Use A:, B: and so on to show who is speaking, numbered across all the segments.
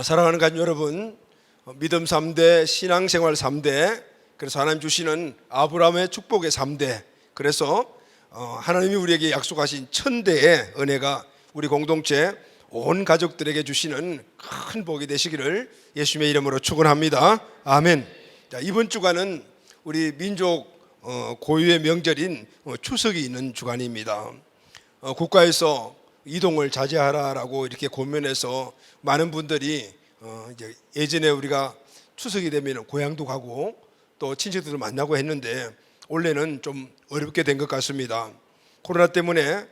A: 사랑하는 가족 여러분, 믿음 3대, 신앙생활 3대, 그래서 하나님 주시는 아브라함의 축복의 3대, 그래서 하나님이 우리에게 약속하신 1000대의 은혜가 우리 공동체 온 가족들에게 주시는 큰 복이 되시기를 예수님의 이름으로 축원합니다. 아멘. 자, 이번 주간은 우리 민족 고유의 명절인 추석이 있는 주간입니다. 국가에서 이동을 자제하라라고 이렇게 권면해서 많은 분들이 이제 예전에 우리가 추석이 되면 고향도 가고 또 친척들을 만나고 했는데 올해는 좀 어렵게 된 것 같습니다. 코로나 때문에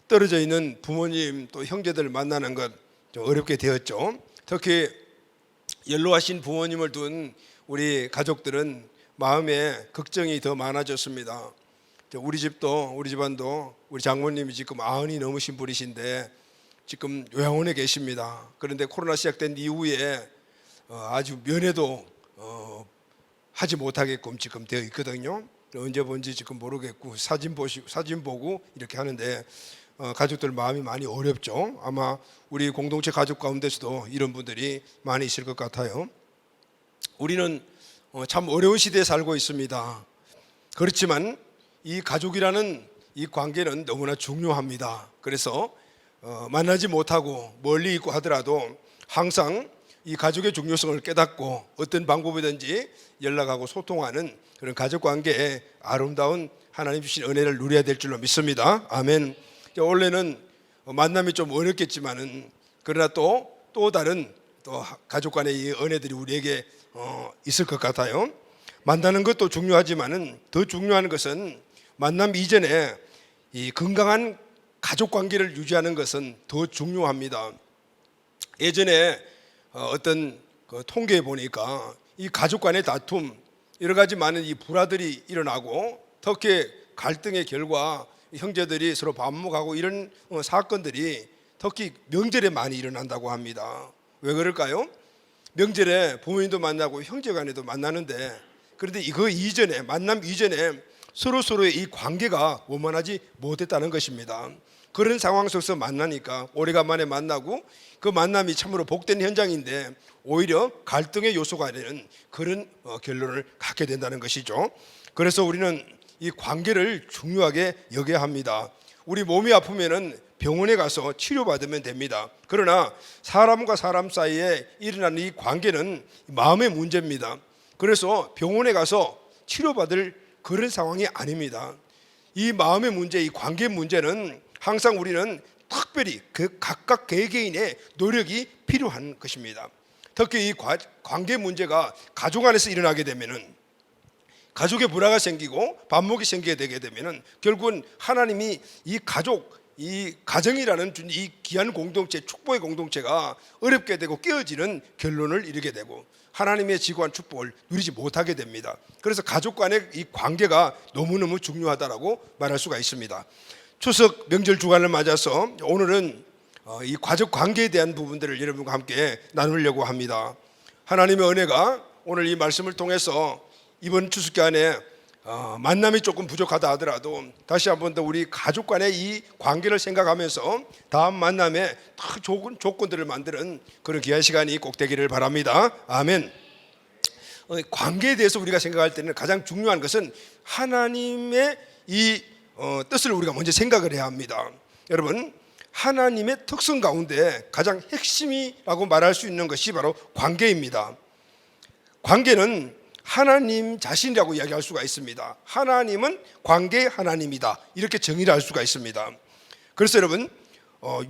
A: 떨어져 있는 부모님 또 형제들 만나는 것 좀 어렵게 되었죠. 특히 연로하신 부모님을 둔 우리 가족들은 마음에 걱정이 더 많아졌습니다. 우리 집안도 우리 장모님이 지금 90이 넘으신 분이신데 지금 요양원에 계십니다. 그런데 코로나 시작된 이후에 아주 면회도 하지 못하게끔 지금 되어 있거든요. 언제 본지 지금 모르겠고 사진 보고 이렇게 하는데 가족들 마음이 많이 어렵죠. 아마 우리 공동체 가족 가운데서도 이런 분들이 많이 있을 것 같아요. 우리는 참 어려운 시대에 살고 있습니다. 그렇지만 이 가족이라는 이 관계는 너무나 중요합니다. 그래서 만나지 못하고 멀리 있고 하더라도 항상 이 가족의 중요성을 깨닫고 어떤 방법이든지 연락하고 소통하는 그런 가족 관계에 아름다운 하나님 주신 은혜를 누려야 될 줄로 믿습니다. 아멘. 원래는 만남이 좀 어렵겠지만은 그러나 또 다른 또 가족 간의 이 은혜들이 우리에게 있을 것 같아요. 만나는 것도 중요하지만은 더 중요한 것은 만남 이전에 이 건강한 가족 관계를 유지하는 것은 더 중요합니다. 예전에 어떤 통계에 보니까 이 가족 간의 다툼, 여러 가지 많은 이 불화들이 일어나고 특히 갈등의 결과 형제들이 서로 반목하고 이런 사건들이 특히 명절에 많이 일어난다고 합니다. 왜 그럴까요? 명절에 부모님도 만나고 형제 간에도 만나는데 그런데 이거 이전에 만남 이전에 서로의 이 관계가 원만하지 못했다는 것입니다. 그런 상황 속에서 만나니까 오래간만에 만나고 그 만남이 참으로 복된 현장인데 오히려 갈등의 요소가 되는 그런 결론을 갖게 된다는 것이죠. 그래서 우리는 이 관계를 중요하게 여겨야 합니다. 우리 몸이 아프면은 병원에 가서 치료받으면 됩니다. 그러나 사람과 사람 사이에 일어나는 이 관계는 마음의 문제입니다. 그래서 병원에 가서 치료받을 그런 상황이 아닙니다. 이 마음의 문제, 이 관계 문제는 항상 우리는 특별히 그 각각 개개인의 노력이 필요한 것입니다. 특히 이 관계 문제가 가족 안에서 일어나게 되면은 가족의 불화가 생기고 반목이 생기게 되게 되면은 결국은 하나님이 이 가족, 이 가정이라는 이 귀한 공동체, 축복의 공동체가 어렵게 되고 깨어지는 결론을 이루게 되고 하나님의 지구한 축복을 누리지 못하게 됩니다. 그래서 가족 간의 이 관계가 너무너무 중요하다라고 말할 수가 있습니다. 추석 명절 주간을 맞아서 오늘은 이 가족 관계에 대한 부분들을 여러분과 함께 나누려고 합니다. 하나님의 은혜가 오늘 이 말씀을 통해서 이번 추석 기간에 만남이 조금 부족하다 하더라도 다시 한번 더 우리 가족 간의 이 관계를 생각하면서 다음 만남에 더 좋은 조건들을 만드는 그런 귀한 시간이 꼭 되기를 바랍니다. 아멘. 관계에 대해서 우리가 생각할 때는 가장 중요한 것은 하나님의 이 뜻을 우리가 먼저 생각을 해야 합니다. 여러분, 하나님의 특성 가운데 가장 핵심이라고 말할 수 있는 것이 바로 관계입니다. 관계는 하나님 자신이라고 이야기할 수가 있습니다. 하나님은 관계의 하나님이다, 이렇게 정의를 할 수가 있습니다. 그래서 여러분,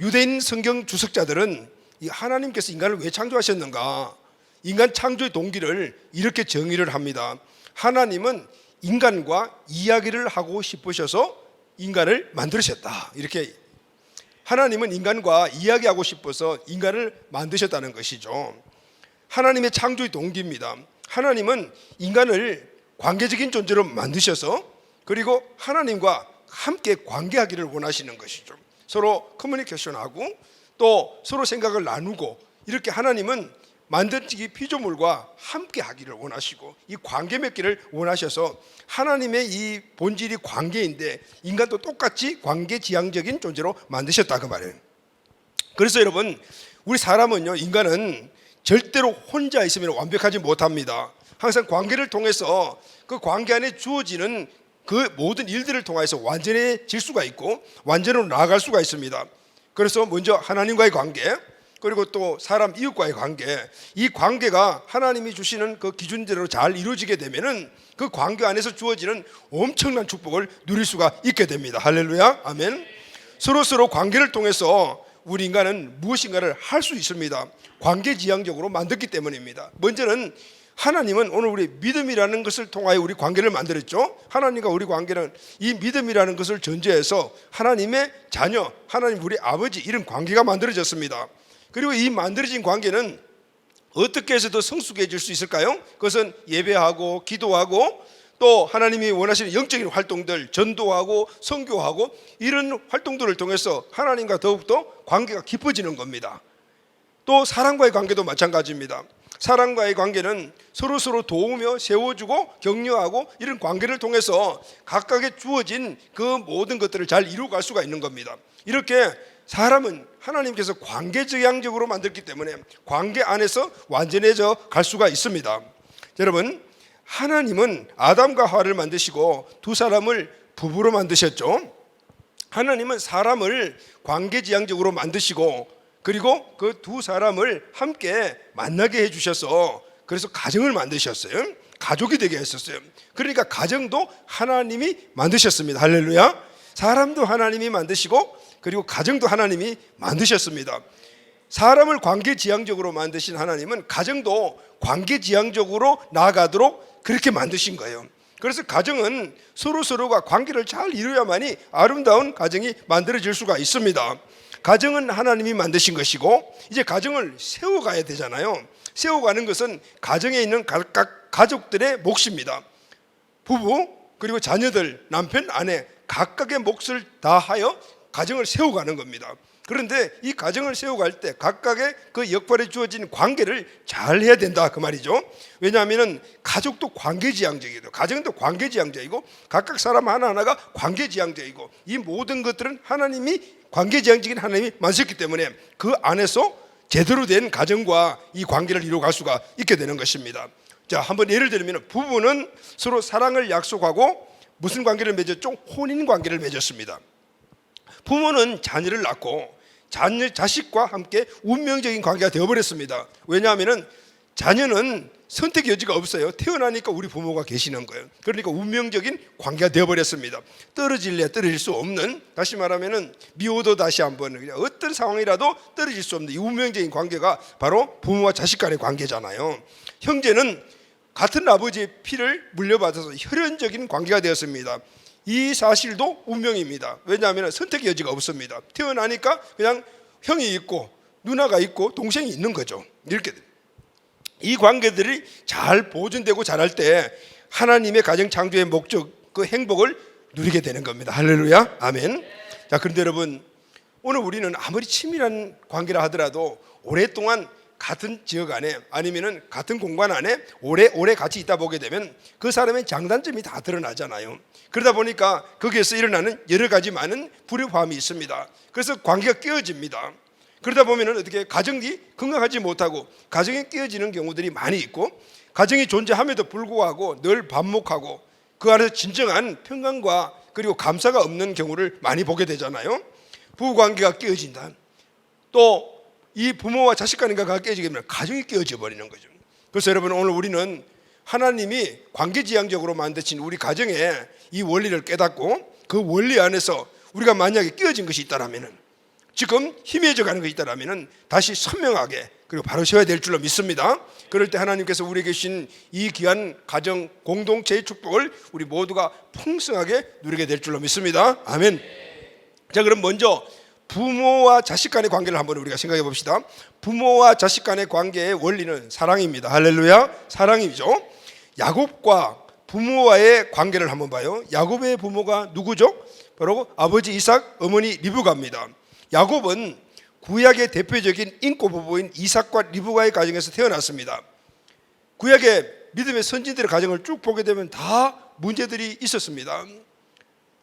A: 유대인 성경 주석자들은 이 하나님께서 인간을 왜 창조하셨는가, 인간 창조의 동기를 이렇게 정의를 합니다. 하나님은 인간과 이야기를 하고 싶으셔서 인간을 만드셨다. 이렇게 하나님은 인간과 이야기하고 싶어서 인간을 만드셨다는 것이죠. 하나님의 창조의 동기입니다. 하나님은 인간을 관계적인 존재로 만드셔서 그리고 하나님과 함께 관계하기를 원하시는 것이죠. 서로 커뮤니케이션하고 또 서로 생각을 나누고 이렇게 하나님은 만든지 피조물과 함께 하기를 원하시고 이 관계 맺기를 원하셔서 하나님의 이 본질이 관계인데 인간도 똑같이 관계지향적인 존재로 만드셨다 그 말이에요. 그래서 여러분, 우리 사람은요, 인간은 절대로 혼자 있으면 완벽하지 못합니다. 항상 관계를 통해서 그 관계 안에 주어지는 그 모든 일들을 통해서 완전해질 수가 있고 완전으로 나아갈 수가 있습니다. 그래서 먼저 하나님과의 관계, 그리고 또 사람 이웃과의 관계, 이 관계가 하나님이 주시는 그 기준대로 잘 이루어지게 되면은 그 관계 안에서 주어지는 엄청난 축복을 누릴 수가 있게 됩니다. 할렐루야, 아멘. 서로 관계를 통해서 우리 인간은 무엇인가를 할 수 있습니다. 관계지향적으로 만들기 때문입니다. 먼저는 하나님은 오늘 우리 믿음이라는 것을 통하여 우리 관계를 만들었죠. 하나님과 우리 관계는 이 믿음이라는 것을 전제해서 하나님의 자녀, 하나님 우리 아버지 이런 관계가 만들어졌습니다. 그리고 이 만들어진 관계는 어떻게 해서 더 성숙해질 수 있을까요? 그것은 예배하고 기도하고 또 하나님이 원하시는 영적인 활동들, 전도하고 선교하고 이런 활동들을 통해서 하나님과 더욱더 관계가 깊어지는 겁니다. 또 사랑과의 관계도 마찬가지입니다. 사랑과의 관계는 서로 도우며 세워주고 격려하고 이런 관계를 통해서 각각의 주어진 그 모든 것들을 잘 이루어갈 수가 있는 겁니다. 이렇게 사람은 하나님께서 관계지향적으로 만들기 때문에 관계 안에서 완전해져 갈 수가 있습니다. 여러분, 하나님은 아담과 하와를 만드시고 두 사람을 부부로 만드셨죠. 하나님은 사람을 관계지향적으로 만드시고 그리고 그 두 사람을 함께 만나게 해주셔서 그래서 가정을 만드셨어요. 가족이 되게 했었어요. 그러니까 가정도 하나님이 만드셨습니다. 할렐루야. 사람도 하나님이 만드시고 그리고 가정도 하나님이 만드셨습니다. 사람을 관계지향적으로 만드신 하나님은 가정도 관계지향적으로 나아가도록 그렇게 만드신 거예요. 그래서 가정은 서로가 관계를 잘 이루어야만이 아름다운 가정이 만들어질 수가 있습니다. 가정은 하나님이 만드신 것이고 이제 가정을 세워가야 되잖아요. 세워가는 것은 가정에 있는 각각 가족들의 몫입니다. 부부 그리고 자녀들, 남편, 아내 각각의 몫을 다하여 가정을 세워가는 겁니다. 그런데 이 가정을 세워갈 때 각각의 그 역할에 주어진 관계를 잘 해야 된다 그 말이죠. 왜냐하면 가족도 관계지향적이고 가정도 관계지향적이고 각각 사람 하나하나가 관계지향적이고 이 모든 것들은 하나님이 관계지향적인 하나님이 만드셨기 때문에 그 안에서 제대로 된 가정과 이 관계를 이루어갈 수가 있게 되는 것입니다. 자, 한번 예를 들면 부부는 서로 사랑을 약속하고 무슨 관계를 맺었죠? 혼인 관계를 맺었습니다. 부모는 자녀를 낳고 자식과 함께 운명적인 관계가 되어버렸습니다. 왜냐하면 자녀는 선택의 여지가 없어요. 태어나니까 우리 부모가 계시는 거예요. 그러니까 운명적인 관계가 되어버렸습니다. 떨어질래 떨어질 수 없는, 다시 말하면 미워도 다시 한번 어떤 상황이라도 떨어질 수 없는 이 운명적인 관계가 바로 부모와 자식 간의 관계잖아요. 형제는 같은 아버지의 피를 물려받아서 혈연적인 관계가 되었습니다. 이 사실도 운명입니다. 왜냐하면 선택의 여지가 없습니다. 태어나니까 그냥 형이 있고 누나가 있고 동생이 있는 거죠. 이렇게 이 관계들이 잘 보존되고 자랄 때 하나님의 가정 창조의 목적, 그 행복을 누리게 되는 겁니다. 할렐루야, 아멘. 자, 그런데 여러분, 오늘 우리는 아무리 친밀한 관계라 하더라도 오랫동안 같은 지역 안에 아니면은 같은 공간 안에 오래 같이 있다 보게 되면 그 사람의 장단점이 다 드러나잖아요. 그러다 보니까 거기에서 일어나는 여러 가지 많은 불협화음이 있습니다. 그래서 관계가 깨어집니다. 그러다 보면은 어떻게 가정이 건강하지 못하고 가정이 깨어지는 경우들이 많이 있고 가정이 존재함에도 불구하고 늘 반목하고 그 안에서 진정한 평강과 그리고 감사가 없는 경우를 많이 보게 되잖아요. 부부관계가 깨어진다. 또 이 부모와 자식 간의 관계가 깨지게 되면 가정이 깨어져 버리는 거죠. 그래서 여러분, 오늘 우리는 하나님이 관계지향적으로 만드신 우리 가정의 이 원리를 깨닫고 그 원리 안에서 우리가 만약에 깨어진 것이 있다라면은, 지금 희미해져 가는 것이 있다라면은 다시 선명하게 그리고 바로 세워야 될 줄로 믿습니다. 그럴 때 하나님께서 우리에게 주신 이 귀한 가정 공동체의 축복을 우리 모두가 풍성하게 누리게 될 줄로 믿습니다. 아멘. 자, 그럼 먼저 부모와 자식 간의 관계를 한번 우리가 생각해 봅시다. 부모와 자식 간의 관계의 원리는 사랑입니다. 할렐루야, 사랑이죠. 야곱과 부모와의 관계를 한번 봐요. 야곱의 부모가 누구죠? 바로 아버지 이삭, 어머니 리브가입니다. 야곱은 구약의 대표적인 인꼬 부부인 이삭과 리브가의 가정에서 태어났습니다. 구약의 믿음의 선진들의 가정을 쭉 보게 되면 다 문제들이 있었습니다.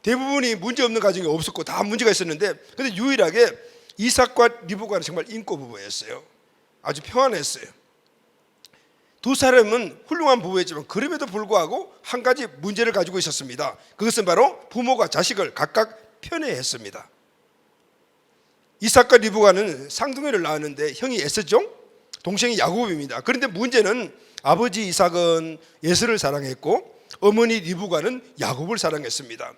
A: 대부분이 문제없는 가정이 없었고 다 문제가 있었는데, 근데 유일하게 이삭과 리브가는 정말 인꼬 부부였어요. 아주 평안했어요. 두 사람은 훌륭한 부부였지만 그럼에도 불구하고 한 가지 문제를 가지고 있었습니다. 그것은 바로 부모가 자식을 각각 편애했습니다. 이삭과 리브가는 쌍둥이를 낳았는데 형이 에서죠, 동생이 야곱입니다. 그런데 문제는 아버지 이삭은 에서를 사랑했고 어머니 리브가는 야곱을 사랑했습니다.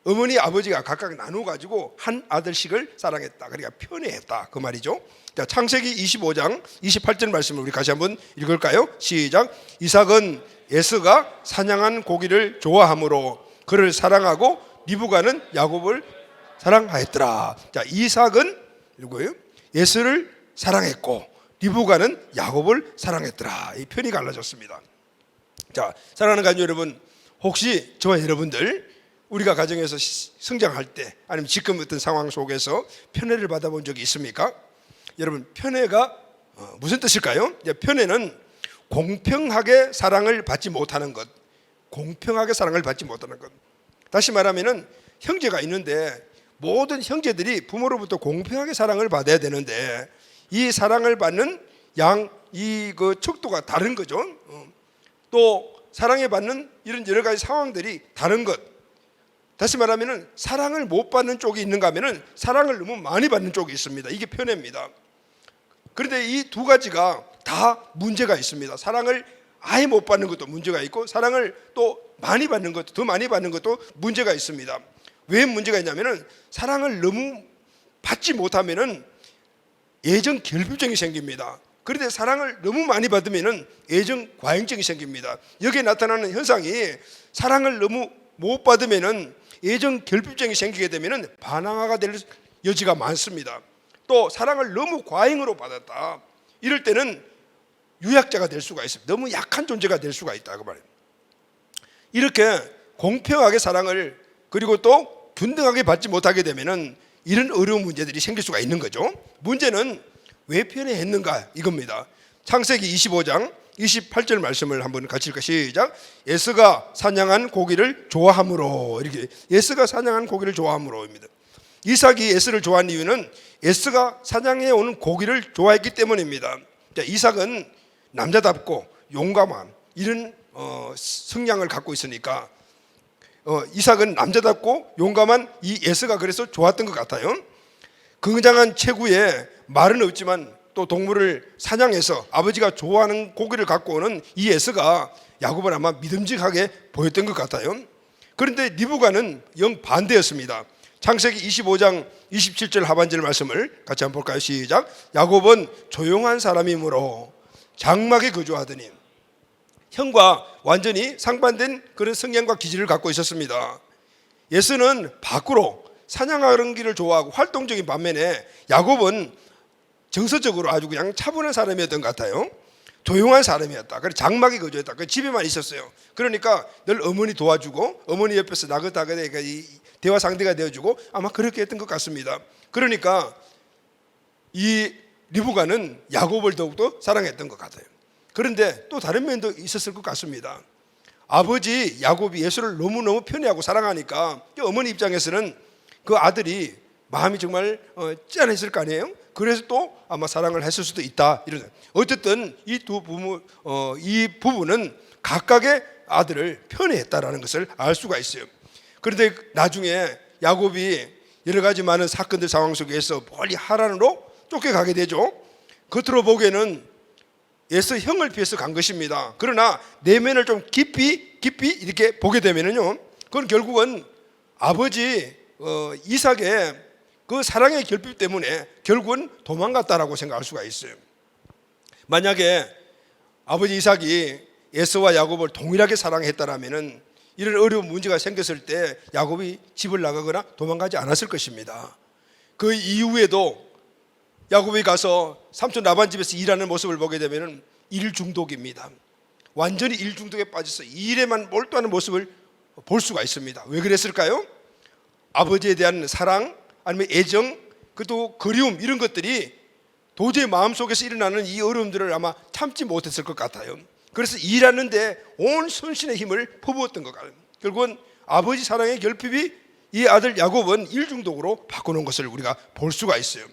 A: 어머니 아버지가 각각 나눠가지고 한 아들씩을 사랑했다. 그러니까 편애했다 그 말이죠. 자, 창세기 25장 28절 말씀을 우리 같이 한번 읽을까요? 시작. 이삭은 에서가 사냥한 고기를 좋아하므로 그를 사랑하고 리브가는 야곱을 사랑하였더라. 자, 이삭은 누구예요? 에서를 사랑했고 리브가는 야곱을 사랑했더라. 이 편이 갈라졌습니다. 자, 사랑하는 가족 여러분, 혹시 저와 여러분들 우리가 가정에서 성장할 때 아니면 지금 어떤 상황 속에서 편애를 받아본 적이 있습니까? 여러분, 편애가 무슨 뜻일까요? 편애는 공평하게 사랑을 받지 못하는 것, 공평하게 사랑을 받지 못하는 것. 다시 말하면은 형제가 있는데 모든 형제들이 부모로부터 공평하게 사랑을 받아야 되는데 이 사랑을 받는 그 척도가 다른 거죠. 또 사랑에 받는 이런 여러 가지 상황들이 다른 것. 다시 말하면은 사랑을 못 받는 쪽이 있는가 하면은 사랑을 너무 많이 받는 쪽이 있습니다. 이게 편애입니다. 그런데 이 두 가지가 다 문제가 있습니다. 사랑을 아예 못 받는 것도 문제가 있고 사랑을 또 많이 받는 것도, 더 많이 받는 것도 문제가 있습니다. 왜 문제가 있냐면은 사랑을 너무 받지 못하면은 애정 결핍증이 생깁니다. 그런데 사랑을 너무 많이 받으면은 애정 과잉증이 생깁니다. 여기에 나타나는 현상이 사랑을 너무 못 받으면은 애정 결핍증이 생기게 되면은 반항아가 될 여지가 많습니다. 또 사랑을 너무 과잉으로 받았다. 이럴 때는 유약자가 될 수가 있습니다. 너무 약한 존재가 될 수가 있다 그 말이에요. 이렇게 공평하게 사랑을 그리고 또 균등하게 받지 못하게 되면은 이런 어려운 문제들이 생길 수가 있는 거죠. 문제는 왜 편애했는가 이겁니다. 창세기 25장 28절 말씀을 한번 같이 읽을까? 시작. 에서가 사냥한 고기를 좋아함으로, 이렇게 에서가 사냥한 고기를 좋아함으로입니다. 이삭이 에서를 좋아한 이유는 에서가 사냥해 오는 고기를 좋아했기 때문입니다. 자, 이삭은 남자답고 용감한 이런 성향을 갖고 있으니까 이삭은 남자답고 용감한 이 에서가 그래서 좋았던 것 같아요. 굉장한 체구에 말은 없지만 또 동물을 사냥해서 아버지가 좋아하는 고기를 갖고 오는 이 에서가 야곱은 아마 믿음직하게 보였던 것 같아요. 그런데 리브가는 영 반대였습니다. 창세기 25장 27절 하반절 말씀을 같이 한번 볼까요? 시작. 야곱은 조용한 사람이므로 장막에 거주하더니, 형과 완전히 상반된 그런 성향과 기질을 갖고 있었습니다. 에서는 밖으로 사냥하는 길을 좋아하고 활동적인 반면에 야곱은 정서적으로 아주 그냥 차분한 사람이었던 것 같아요. 조용한 사람이었다. 그래서 장막에 거주했다. 집에만 있었어요. 그러니까 늘 어머니 도와주고 어머니 옆에서 나긋나긋 대화 상대가 되어주고 아마 그렇게 했던 것 같습니다. 그러니까 이 리브가는 야곱을 더욱더 사랑했던 것 같아요. 그런데 또 다른 면도 있었을 것 같습니다. 아버지 야곱이 예수를 너무너무 편애하고 사랑하니까 어머니 입장에서는 그 아들이 마음이 정말 짠했을 거 아니에요. 그래서 또 아마 사랑을 했을 수도 있다. 이런. 어쨌든 이 부부는 각각의 아들을 편애했다라는 것을 알 수가 있어요. 그런데 나중에 야곱이 여러 가지 많은 사건들 상황 속에서 멀리 하란으로 쫓겨가게 되죠. 겉으로 보기에는 에서 형을 피해서 간 것입니다. 그러나 내면을 좀 깊이 이렇게 보게 되면은요, 그건 결국은 아버지 이삭의 그 사랑의 결핍 때문에 결국은 도망갔다라고 생각할 수가 있어요. 만약에 아버지 이삭이 에서와 야곱을 동일하게 사랑했다라면은 이런 어려운 문제가 생겼을 때 야곱이 집을 나가거나 도망가지 않았을 것입니다. 그 이후에도 야곱이 가서 삼촌 라반 집에서 일하는 모습을 보게 되면은 일 중독입니다. 완전히 일 중독에 빠져서 일에만 몰두하는 모습을 볼 수가 있습니다. 왜 그랬을까요? 아버지에 대한 사랑, 아니면 애정, 그것도 그리움, 이런 것들이 도저히 마음속에서 일어나는 이 어려움들을 아마 참지 못했을 것 같아요. 그래서 일하는데 온 손신의 힘을 퍼부었던 것 같아요. 결국은 아버지 사랑의 결핍이 이 아들 야곱은 일 중독으로 바꾸는 것을 우리가 볼 수가 있어요.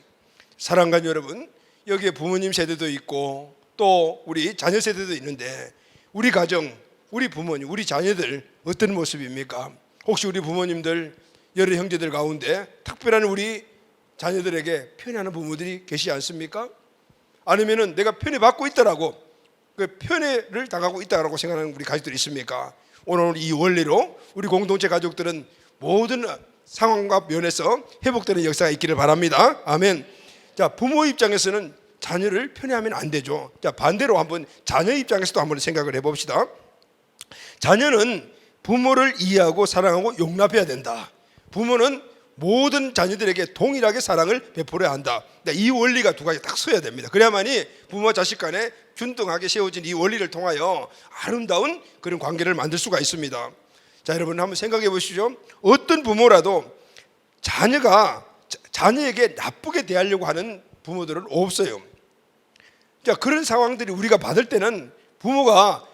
A: 사랑하는 여러분, 여기에 부모님 세대도 있고 또 우리 자녀 세대도 있는데 우리 가정, 우리 부모님, 우리 자녀들 어떤 모습입니까? 혹시 우리 부모님들, 여러 형제들 가운데 특별한 우리 자녀들에게 편애하는 부모들이 계시지 않습니까? 아니면은 내가 편애받고 있다라고, 그 편애를 당하고 있다라고 생각하는 우리 가족들이 있습니까? 오늘 이 원리로 우리 공동체 가족들은 모든 상황과 면에서 회복되는 역사가 있기를 바랍니다. 아멘. 자, 부모 입장에서는 자녀를 편애하면 안 되죠. 자, 반대로 한번 자녀 입장에서도 한번 생각을 해봅시다. 자녀는 부모를 이해하고 사랑하고 용납해야 된다. 부모는 모든 자녀들에게 동일하게 사랑을 베풀어야 한다. 이 원리가 두 가지 딱 서야 됩니다. 그래야만이 부모와 자식 간에 균등하게 세워진 이 원리를 통하여 아름다운 그런 관계를 만들 수가 있습니다. 자, 여러분 한번 생각해 보시죠. 어떤 부모라도 자녀에게 나쁘게 대하려고 하는 부모들은 없어요. 자, 그런 상황들이 우리가 받을 때는 부모가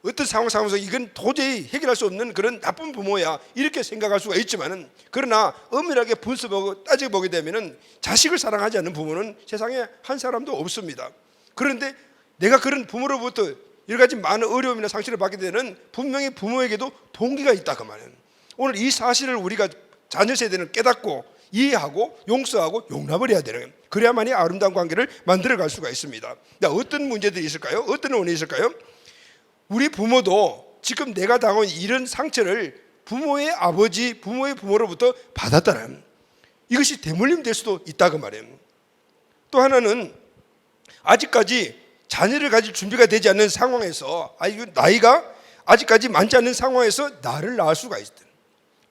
A: 어떤 상황에서 이건 도저히 해결할 수 없는 그런 나쁜 부모야 이렇게 생각할 수가 있지만은, 그러나 엄밀하게 분석하고 따져보게 되면은 자식을 사랑하지 않는 부모는 세상에 한 사람도 없습니다. 그런데 내가 그런 부모로부터 여러 가지 많은 어려움이나 상실을 받게 되는 분명히 부모에게도 동기가 있다 그 말이에요. 오늘 이 사실을 우리가 자녀 세대는 깨닫고 이해하고 용서하고 용납을 해야 되는 거예요. 그래야만이 아름다운 관계를 만들어갈 수가 있습니다. 어떤 문제들이 있을까요? 어떤 원인이 있을까요? 우리 부모도 지금 내가 당한 이런 상처를 부모의 아버지, 부모의 부모로부터 받았다는, 이것이 대물림 될 수도 있다 그 말이에요. 또 하나는 아직까지 자녀를 가질 준비가 되지 않는 상황에서, 나이가 아직까지 많지 않은 상황에서 나를 낳을 수가 있다.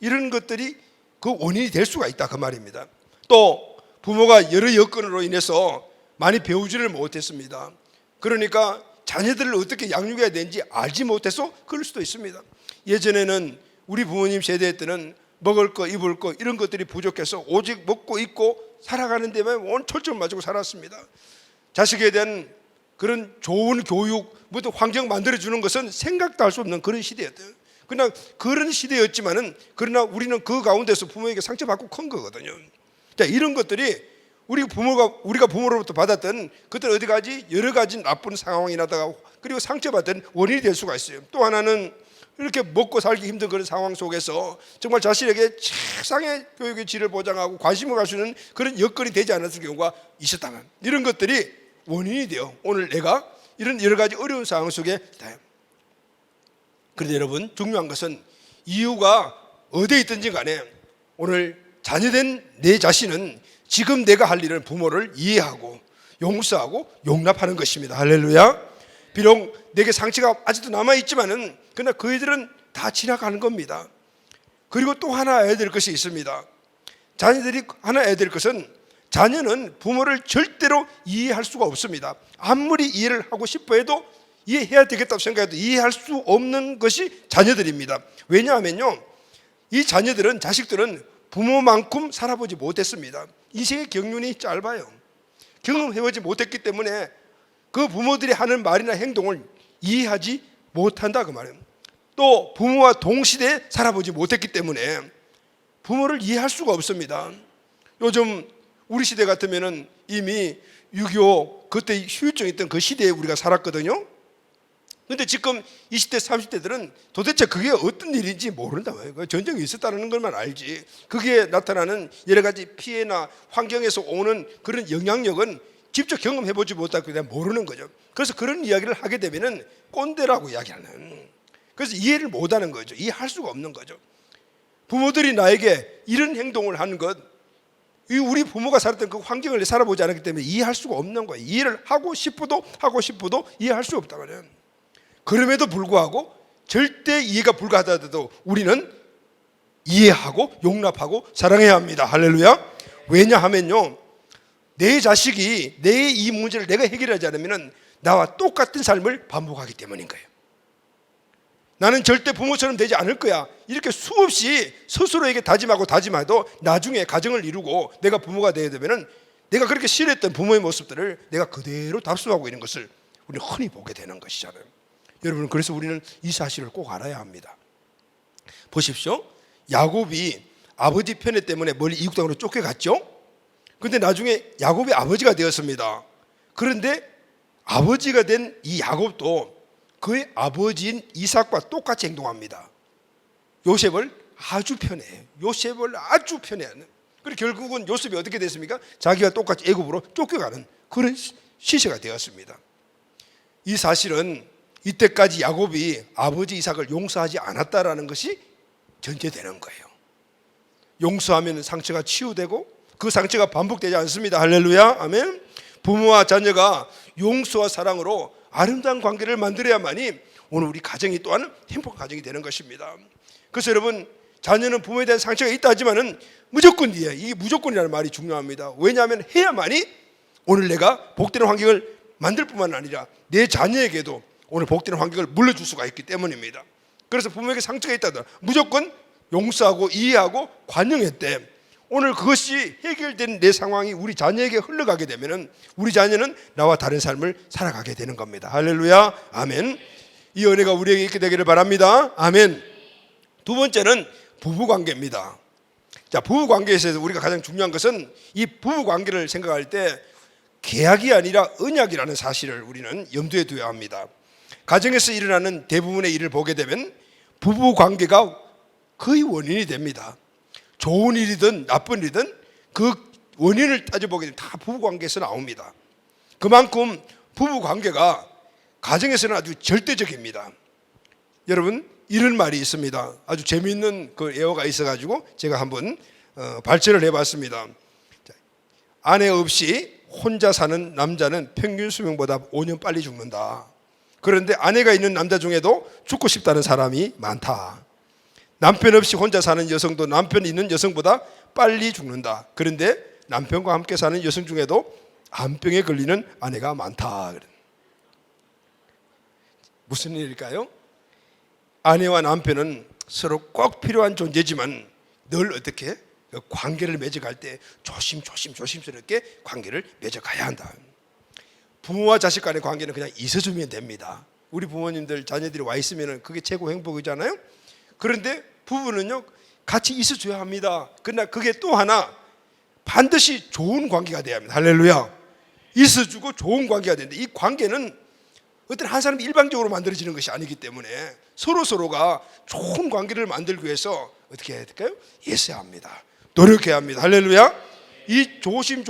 A: 이런 것들이 그 원인이 될 수가 있다 그 말입니다. 또 부모가 여러 여건으로 인해서 많이 배우지를 못했습니다. 그러니까 자녀들을 어떻게 양육해야 되는지 알지 못해서 그럴 수도 있습니다. 예전에는 우리 부모님 세대 때는 먹을 거, 입을 거 이런 것들이 부족해서 오직 먹고 입고 살아가는 데만 온 초점을 맞추고 살았습니다. 자식에 대한 그런 좋은 교육, 모두 환경 만들어주는 것은 생각도 할 수 없는 그런 시대였대요. 그냥 그런 시대였지만은, 그러나 우리는 그 가운데서 부모에게 상처받고 큰 거거든요. 자, 이런 것들이 우리가 부모로부터 받았던 그들 어디 가지 여러 가지 나쁜 상황이나다가 그리고 상처받은 원인이 될 수가 있어요. 또 하나는 이렇게 먹고 살기 힘든 그런 상황 속에서 정말 자신에게 최상의 교육의 질을 보장하고 관심을 가질 수 있는 그런 여건이 되지 않았을 경우가 있었다면, 이런 것들이 원인이 돼요. 오늘 내가 이런 여러 가지 어려운 상황 속에 있다. 그런데 여러분, 중요한 것은 이유가 어디에 있든지 간에 오늘 자녀된 내 자신은 지금 내가 할 일은 부모를 이해하고 용서하고 용납하는 것입니다. 할렐루야. 비록 내게 상처가 아직도 남아있지만은 그러나 그이들은 다 지나가는 겁니다. 그리고 또 하나 해야 될 것이 있습니다. 자녀들이 하나 해야 될 것은, 자녀는 부모를 절대로 이해할 수가 없습니다. 아무리 이해를 하고 싶어 해도 이해해야 되겠다고 생각해도 이해할 수 없는 것이 자녀들입니다. 왜냐하면요, 이 자식들은 부모만큼 살아보지 못했습니다. 인생의 경륜이 짧아요. 경험해보지 못했기 때문에 그 부모들이 하는 말이나 행동을 이해하지 못한다 그 말이에요. 또 부모와 동시대에 살아보지 못했기 때문에 부모를 이해할 수가 없습니다. 요즘 우리 시대 같으면은 이미 6.25 그때 후유증이 있던 그 시대에 우리가 살았거든요. 근데 지금 20대 30대들은 도대체 그게 어떤 일인지 모른다. 전쟁이 있었다는 것만 알지, 그게 나타나는 여러 가지 피해나 환경에서 오는 그런 영향력은 직접 경험해보지 못하고 그냥 모르는 거죠. 그래서 그런 이야기를 하게 되면은 꼰대라고 이야기하는, 그래서 이해를 못하는 거죠. 이해할 수가 없는 거죠. 부모들이 나에게 이런 행동을 하는 것, 우리 부모가 살았던 그 환경을 살아보지 않았기 때문에 이해할 수가 없는 거예요. 이해를 하고 싶어도 이해할 수 없다 말이에요. 그럼에도 불구하고 절대 이해가 불가하다도 우리는 이해하고 용납하고 사랑해야 합니다. 할렐루야. 왜냐하면요, 내 자식이 내 이 문제를 내가 해결하지 않으면 나와 똑같은 삶을 반복하기 때문인 거예요. 나는 절대 부모처럼 되지 않을 거야, 이렇게 수없이 스스로에게 다짐해도 나중에 가정을 이루고 내가 부모가 되게 되면 내가 그렇게 싫어했던 부모의 모습들을 내가 그대로 답습하고 있는 것을 우리는 흔히 보게 되는 것이잖아요. 여러분, 그래서 우리는 이 사실을 꼭 알아야 합니다. 보십시오. 야곱이 아버지 편애 때문에 멀리 이국 땅으로 쫓겨갔죠. 그런데 나중에 야곱이 아버지가 되었습니다. 그런데 아버지가 된 이 야곱도 그의 아버지인 이삭과 똑같이 행동합니다. 요셉을 아주 편해해요. 요셉을 아주 편해하는. 그리고 결국은 요셉이 어떻게 됐습니까? 자기가 똑같이 애굽으로 쫓겨가는 그런 시세가 되었습니다. 이 사실은 이때까지 야곱이 아버지 이삭을 용서하지 않았다라는 것이 전제되는 거예요. 용서하면 상처가 치유되고 그 상처가 반복되지 않습니다. 할렐루야, 아멘. 부모와 자녀가 용서와 사랑으로 아름다운 관계를 만들어야만이 오늘 우리 가정이 또한 행복한 가정이 되는 것입니다. 그래서 여러분, 자녀는 부모에 대한 상처가 있다 하지만은 무조건이에요. 이 무조건이라는 말이 중요합니다. 왜냐하면 해야만이 오늘 내가 복되는 환경을 만들 뿐만 아니라 내 자녀에게도 오늘 복되는 환경을 물려줄 수가 있기 때문입니다. 그래서 부모에게 상처가 있다더라 무조건 용서하고 이해하고 관용했대. 오늘 그것이 해결된 내 상황이 우리 자녀에게 흘러가게 되면 우리 자녀는 나와 다른 삶을 살아가게 되는 겁니다. 할렐루야, 아멘. 이 은혜가 우리에게 있게 되기를 바랍니다. 아멘. 두 번째는 부부관계입니다. 자, 부부관계에서 우리가 가장 중요한 것은 이 부부관계를 생각할 때 계약이 아니라 언약이라는 사실을 우리는 염두에 두어야 합니다. 가정에서 일어나는 대부분의 일을 보게 되면 부부관계가 거의 원인이 됩니다. 좋은 일이든 나쁜 일이든 그 원인을 따져보게 되면 다 부부관계에서 나옵니다. 그만큼 부부관계가 가정에서는 아주 절대적입니다. 여러분, 이런 말이 있습니다. 아주 재미있는 그 애어가 있어가지고 제가 한번 발췌를 해봤습니다. 아내 없이 혼자 사는 남자는 평균 수명보다 5년 빨리 죽는다. 그런데 아내가 있는 남자 중에도 죽고 싶다는 사람이 많다. 남편 없이 혼자 사는 여성도 남편 있는 여성보다 빨리 죽는다. 그런데 남편과 함께 사는 여성 중에도 암병에 걸리는 아내가 많다. 무슨 일일까요? 아내와 남편은 서로 꼭 필요한 존재지만 늘 어떻게 관계를 맺어갈 때 조심스럽게 관계를 맺어가야 한다. 부모와 자식 간의 관계는 그냥 있어주면 됩니다. 우리 부모님들 자녀들이 와 있으면 그게 최고 행복이잖아요. 그런데 부부는요 같이 있어줘야 합니다. 그러나 그게 또 하나 반드시 좋은 관계가 돼야 합니다. 할렐루야. 있어주고 좋은 관계가 되는데 이 관계는 어떤 한 사람이 일방적으로 만들어지는 것이 아니기 때문에 서로가 좋은 관계를 만들기 위해서 어떻게 해야 될까요? 애써야 합니다. 노력해야 합니다. 할렐루야. 이 조심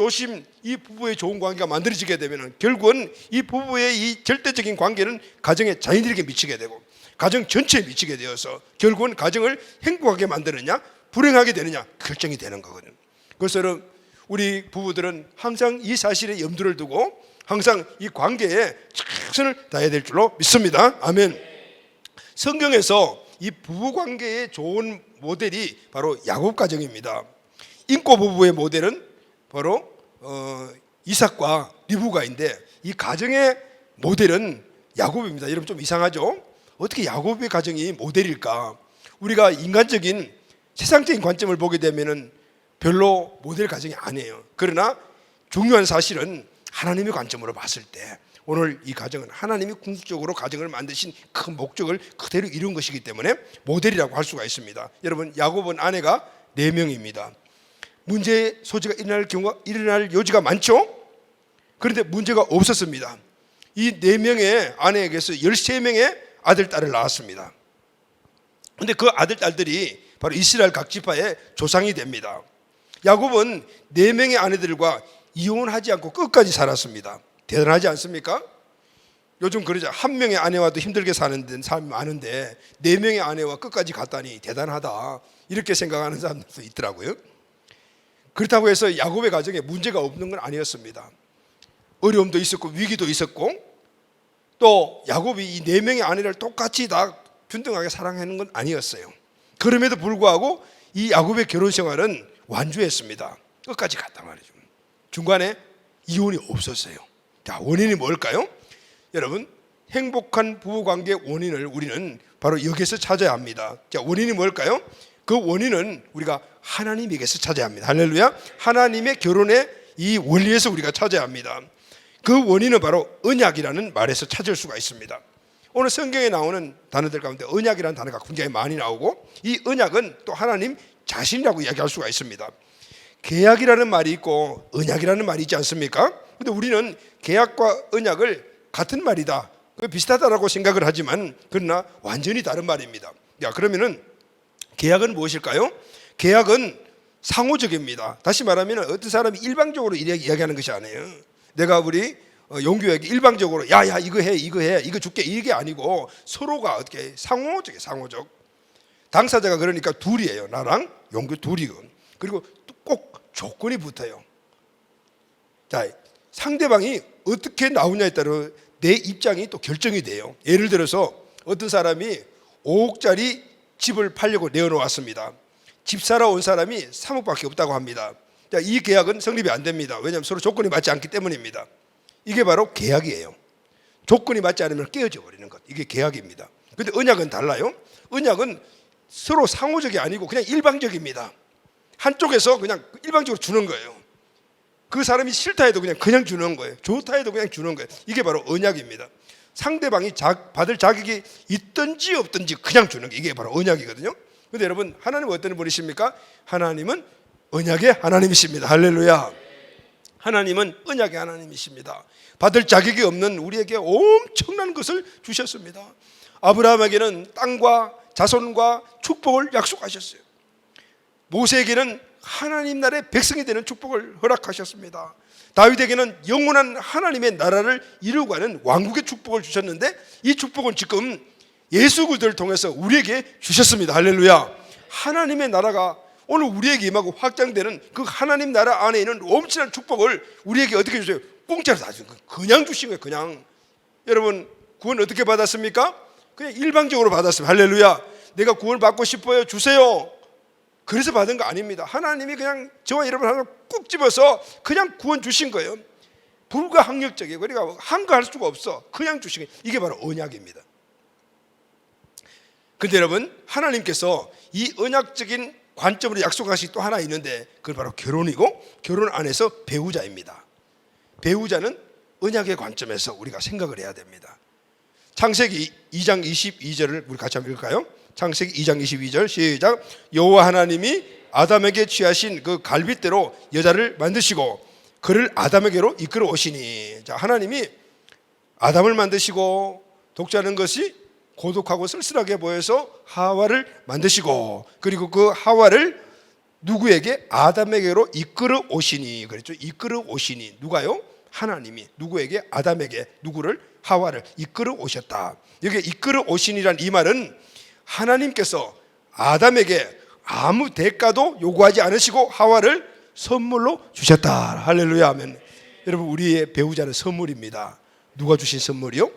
A: 이 부부의 좋은 관계가 만들어지게 되면 결국은 이 부부의 이 절대적인 관계는 가정의 자녀들에게 미치게 되고 가정 전체에 미치게 되어서 결국은 가정을 행복하게 만드느냐 불행하게 되느냐 결정이 되는 거거든요. 그래서 우리 부부들은 항상 이 사실에 염두를 두고 항상 이 관계에 최선을 다해야 될 줄로 믿습니다. 아멘. 성경에서 이 부부관계의 좋은 모델이 바로 야곱 가정입니다. 인고 부부의 모델은 바로 이삭과 리브가인데 이 가정의 모델은 야곱입니다. 여러분 좀 이상하죠? 어떻게 야곱의 가정이 모델일까? 우리가 인간적인 세상적인 관점을 보게 되면 별로 모델 가정이 아니에요. 그러나 중요한 사실은 하나님의 관점으로 봤을 때 오늘 이 가정은 하나님이 궁극적으로 가정을 만드신 그 목적을 그대로 이룬 것이기 때문에 모델이라고 할 수가 있습니다. 여러분, 야곱은 아내가 4명입니다. 문제의 소지가 일어날 여지가 많죠? 그런데 문제가 없었습니다. 이 4명의 아내에게서 13명의 아들, 딸을 낳았습니다. 그런데 그 아들, 딸들이 바로 이스라엘 각 지파의 조상이 됩니다. 야곱은 4명의 아내들과 이혼하지 않고 끝까지 살았습니다. 대단하지 않습니까? 요즘 그러죠. 한 명의 아내와도 힘들게 사는 사람이 많은데 4명의 아내와 끝까지 갔다니 대단하다 이렇게 생각하는 사람들도 있더라고요. 그렇다고 해서 야곱의 가정에 문제가 없는 건 아니었습니다. 어려움도 있었고 위기도 있었고 또 야곱이 이 4명의 아내를 똑같이 다 균등하게 사랑하는 건 아니었어요. 그럼에도 불구하고 이 야곱의 결혼 생활은 완주했습니다. 끝까지 갔단 말이죠. 중간에 이혼이 없었어요. 자, 원인이 뭘까요? 여러분, 행복한 부부관계의 원인을 우리는 바로 여기서 찾아야 합니다. 자, 원인이 뭘까요? 그 원인은 우리가 하나님에게서 찾아야 합니다. 할렐루야. 하나님의 결혼의 이 원리에서 우리가 찾아야 합니다. 그 원인은 바로 언약이라는 말에서 찾을 수가 있습니다. 오늘 성경에 나오는 단어들 가운데 언약이라는 단어가 굉장히 많이 나오고 이 언약은 또 하나님 자신이라고 이야기할 수가 있습니다. 계약이라는 말이 있고 언약이라는 말이 있지 않습니까? 그런데 우리는 계약과 언약을 같은 말이다, 비슷하다라고 생각을 하지만 그러나 완전히 다른 말입니다. 그러면은 계약은 무엇일까요? 계약은 상호적입니다. 다시 말하면 어떤 사람이 일방적으로 이야기하는 것이 아니에요. 내가 우리 용규에게 일방적으로 야야 이거 해 이거 줄게 이게 아니고 서로가 어떻게 상호적. 당사자가 그러니까 둘이에요. 나랑 용규 둘이고, 그리고 꼭 조건이 붙어요. 자, 상대방이 어떻게 나오냐에 따라 내 입장이 또 결정이 돼요. 예를 들어서 어떤 사람이 5억짜리 집을 팔려고 내어놓았습니다. 집 사러 온 사람이 3억밖에 없다고 합니다. 자, 이 계약은 성립이 안 됩니다. 왜냐하면 서로 조건이 맞지 않기 때문입니다. 이게 바로 계약이에요. 조건이 맞지 않으면 깨어져 버리는 것, 이게 계약입니다. 근데 언약은 달라요. 언약은 서로 상호적이 아니고 그냥 일방적입니다. 한쪽에서 그냥 일방적으로 주는 거예요. 그 사람이 싫다 해도 그냥 주는 거예요. 좋다 해도 그냥 주는 거예요. 이게 바로 언약입니다. 상대방이 받을 자격이 있든지 없든지 그냥 주는 게, 이게 바로 언약이거든요. 근데 여러분, 하나님은 어떤 분이십니까? 하나님은 언약의 하나님이십니다. 할렐루야. 하나님은 언약의 하나님이십니다. 받을 자격이 없는 우리에게 엄청난 것을 주셨습니다. 아브라함에게는 땅과 자손과 축복을 약속하셨어요. 모세에게는 하나님 나라의 백성이 되는 축복을 허락하셨습니다. 다윗에게는 영원한 하나님의 나라를 이루고 가는 왕국의 축복을 주셨는데, 이 축복은 지금 예수 그리스도를 통해서 우리에게 주셨습니다. 할렐루야. 하나님의 나라가 오늘 우리에게 임하고 확장되는 그 하나님 나라 안에 있는 엄청난 축복을 우리에게 어떻게 주세요? 공짜로 다 주신 거예요. 그냥 주신 거예요. 그냥. 여러분, 구원 어떻게 받았습니까? 그냥 일방적으로 받았습니다. 할렐루야. 내가 구원 받고 싶어요, 주세요, 그래서 받은 거 아닙니다. 하나님이 그냥 저와 여러분 하나 꾹 집어서 그냥 구원 주신 거예요. 불가항력적이에요. 그러니까 한가할 수가 없어. 그냥 주신 거예요. 이게 바로 언약입니다. 근데 여러분, 하나님께서 이 언약적인 관점으로 약속하신 또 하나 있는데, 그건 바로 결혼이고, 결혼 안에서 배우자입니다. 배우자는 언약의 관점에서 우리가 생각을 해야 됩니다. 창세기 2장 22절을 우리 같이 한번 읽을까요? 창세기 2장 22절 시작. 여호와 하나님이 아담에게 취하신 그 갈빗대로 여자를 만드시고 그를 아담에게로 이끌어 오시니. 자, 하나님이 아담을 만드시고 독자는 것이 고독하고 쓸쓸하게 보여서 하와를 만드시고, 그리고 그 하와를 누구에게? 아담에게로 이끌어 오시니. 그랬죠. 이끌어 오시니. 누가요? 하나님이 누구에게? 아담에게. 누구를? 하와를 이끌어 오셨다. 여기 이끌어 오시니란 이 말은 하나님께서 아담에게 아무 대가도 요구하지 않으시고 하와를 선물로 주셨다. 할렐루야 하면, 여러분, 우리의 배우자는 선물입니다. 누가 주신 선물이요?